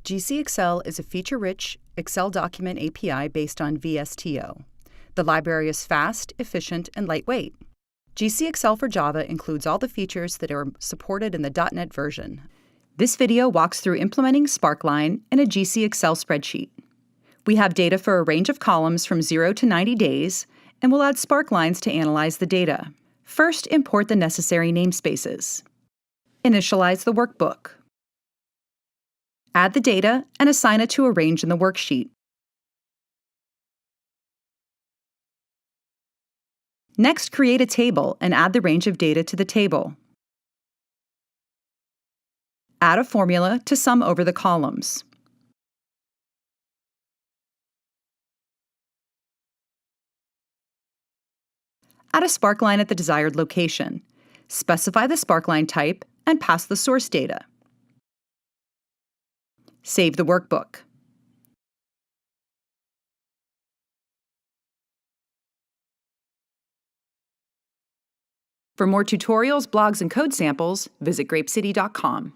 GcExcel is a feature-rich Excel document API based on VSTO. The library is fast, efficient, and lightweight. GcExcel for Java includes all the features that are supported in the .NET version. This video walks through implementing Sparkline in a GcExcel spreadsheet. We have data for a range of columns from 0 to 90 days, and we'll add Sparklines to analyze the data. First, import the necessary namespaces. Initialize the workbook. Add the data and assign it to a range in the worksheet. Next, create a table and add the range of data to the table. Add a formula to sum over the columns. Add a sparkline at the desired location. Specify the sparkline type and pass the source data. Save the workbook. For more tutorials, blogs, and code samples, visit GrapeCity.com.